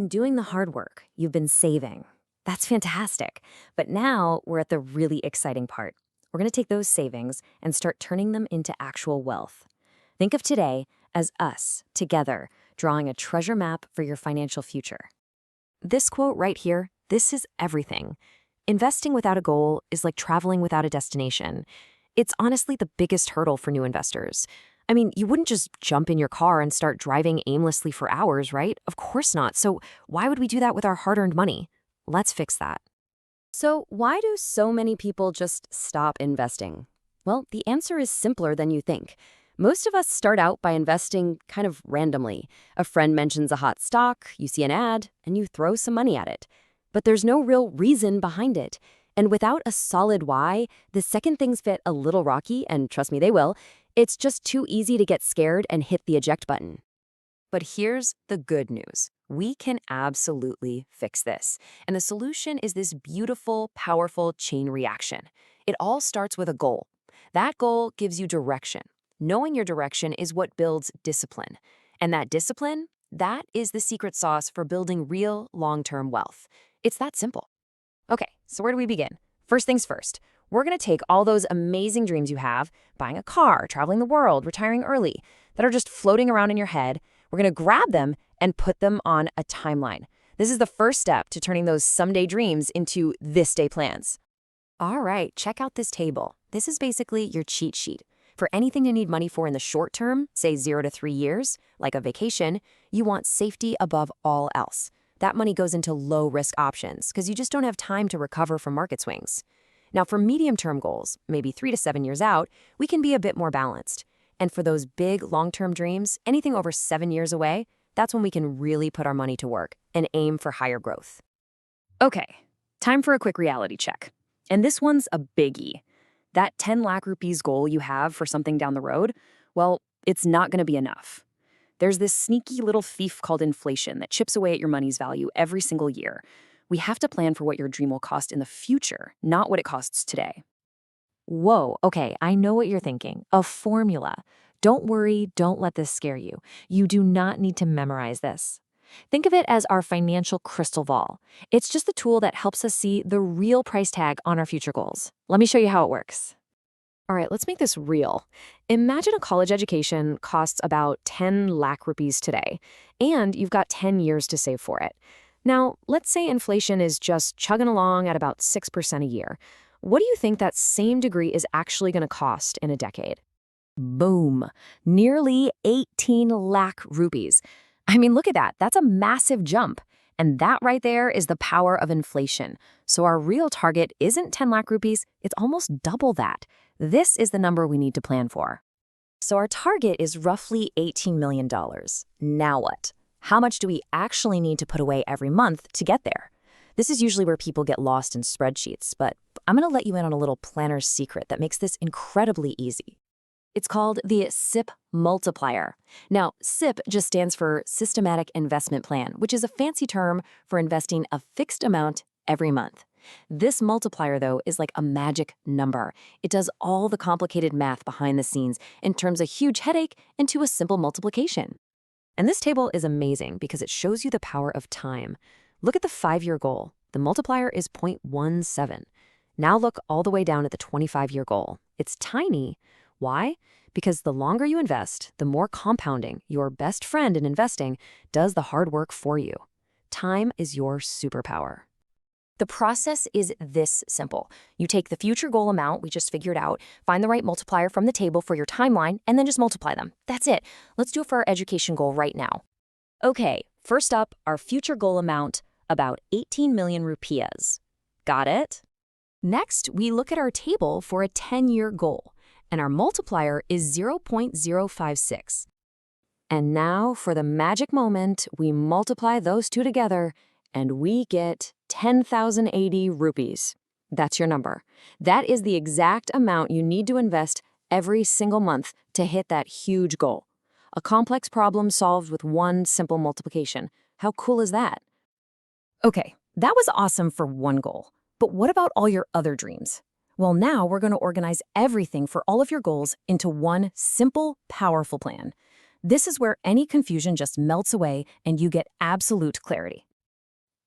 been doing the hard work. You've been saving. That's fantastic. But now we're at the really exciting part. We're going to take those savings and start turning them into actual wealth. Think of today as us, together, drawing a treasure map for your financial future. This quote right here, this is everything. Investing without a goal is like traveling without a destination. It's honestly the biggest hurdle for new investors. I mean, you wouldn't just jump in your car and start driving aimlessly for hours, right? Of course not. So why would we do that with our hard-earned money? Let's fix that. So why do so many people just stop investing? Well, the answer is simpler than you think. Most of us start out by investing kind of randomly. A friend mentions a hot stock, you see an ad, and you throw some money at it. But there's no real reason behind it. And without a solid why, the second things get a little rocky, and trust me, they will, it's just too easy to get scared and hit the eject button. But here's the good news. We can absolutely fix this. And the solution is this beautiful, powerful chain reaction. It all starts with a goal. That goal gives you direction. Knowing your direction is what builds discipline. And that discipline, that is the secret sauce for building real long-term wealth. It's that simple. Okay, so where do we begin? First things first. We're going to take all those amazing dreams you have, buying a car, traveling the world, retiring early, that are just floating around in your head. We're going to grab them and put them on a timeline. This is the first step to turning those someday dreams into this day plans. All right, check out this table. This is basically your cheat sheet. For anything you need money for in the short term, say 0 to 3 years, like a vacation, you want safety above all else. That money goes into low-risk options because you just don't have time to recover from market swings. Now, for medium-term goals, maybe 3 to 7 years out, we can be a bit more balanced. And for those big long-term dreams, anything over 7 years away, that's when we can really put our money to work and aim for higher growth. Okay, time for a quick reality check. And this one's a biggie. That 10 lakh rupees goal you have for something down the road, well, it's not going to be enough. There's this sneaky little thief called inflation that chips away at your money's value every single year. We have to plan for what your dream will cost in the future, not what it costs today. Whoa, okay, I know what you're thinking. A formula. Don't worry, don't let this scare you. You do not need to memorize this. Think of it as our financial crystal ball. It's just the tool that helps us see the real price tag on our future goals. Let me show you how it works. All right, let's make this real. Imagine a college education costs about 10 lakh rupees today, and you've got 10 years to save for it. Now, let's say inflation is just chugging along at about 6% a year. What do you think that same degree is actually going to cost in a decade? Boom, nearly 18 lakh rupees. I mean, look at that. That's a massive jump. And that right there is the power of inflation. So our real target isn't 10 lakh rupees, it's almost double that. This is the number we need to plan for. So our target is roughly $18 million. Now what? How much do we actually need to put away every month to get there? This is usually where people get lost in spreadsheets, but I'm going to let you in on a little planner's secret that makes this incredibly easy. It's called the SIP multiplier. Now, SIP just stands for Systematic Investment Plan, which is a fancy term for investing a fixed amount every month. This multiplier, though, is like a magic number. It does all the complicated math behind the scenes and turns a huge headache into a simple multiplication. And this table is amazing because it shows you the power of time. Look at the 5-year goal. The multiplier is 0.17. Now look all the way down at the 25-year goal. It's tiny. Why? Because the longer you invest, the more compounding, your best friend in investing, does the hard work for you. Time is your superpower. The process is this simple. You take the future goal amount we just figured out, find the right multiplier from the table for your timeline, and then just multiply them. That's it. Let's do it for our education goal right now. Okay, first up, our future goal amount, about 18 million rupees. Got it? Next, we look at our table for a 10-year goal, and our multiplier is 0.056. And now, for the magic moment, we multiply those two together, and we get 10,080 rupees. That's your number. That is the exact amount you need to invest every single month to hit that huge goal. A complex problem solved with one simple multiplication. How cool is that? Okay, that was awesome for one goal. But what about all your other dreams? Well, now we're going to organize everything for all of your goals into one simple, powerful plan. This is where any confusion just melts away and you get absolute clarity.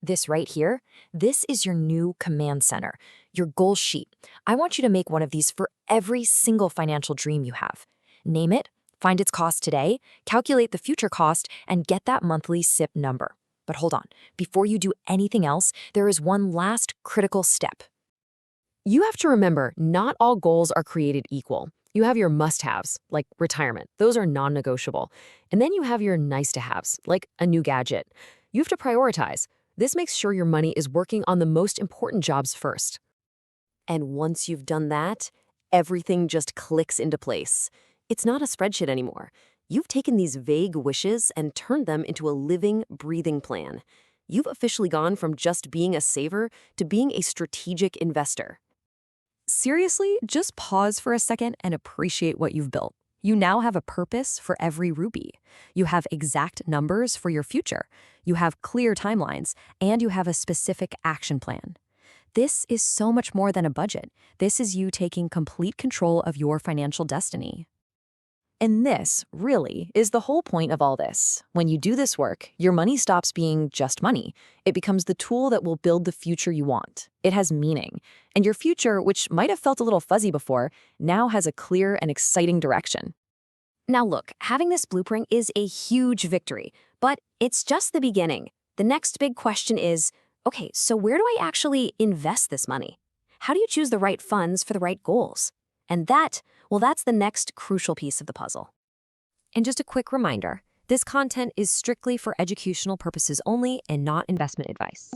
This right here, this is your new command center, your goal sheet. I want you to make one of these for every single financial dream you have. Name it, find its cost today, calculate the future cost, and get that monthly SIP number. But hold on, before you do anything else, there is one last critical step. You have to remember, not all goals are created equal. You have your must-haves, like retirement. Those are non-negotiable. And then you have your nice-to-haves, like a new gadget. You have to prioritize. This makes sure your money is working on the most important jobs first. And once you've done that, everything just clicks into place. It's not a spreadsheet anymore. You've taken these vague wishes and turned them into a living, breathing plan. You've officially gone from just being a saver to being a strategic investor. Seriously, just pause for a second and appreciate what you've built. You now have a purpose for every rupee. You have exact numbers for your future. You have clear timelines, and you have a specific action plan. This is so much more than a budget. This is you taking complete control of your financial destiny. And this, really, is the whole point of all this. When you do this work, your money stops being just money. It becomes the tool that will build the future you want. It has meaning. And your future, which might have felt a little fuzzy before, now has a clear and exciting direction. Now look, having this blueprint is a huge victory, but it's just the beginning. The next big question is, okay, so where do I actually invest this money? How do you choose the right funds for the right goals? And that's the next crucial piece of the puzzle. And just a quick reminder, this content is strictly for educational purposes only and not investment advice.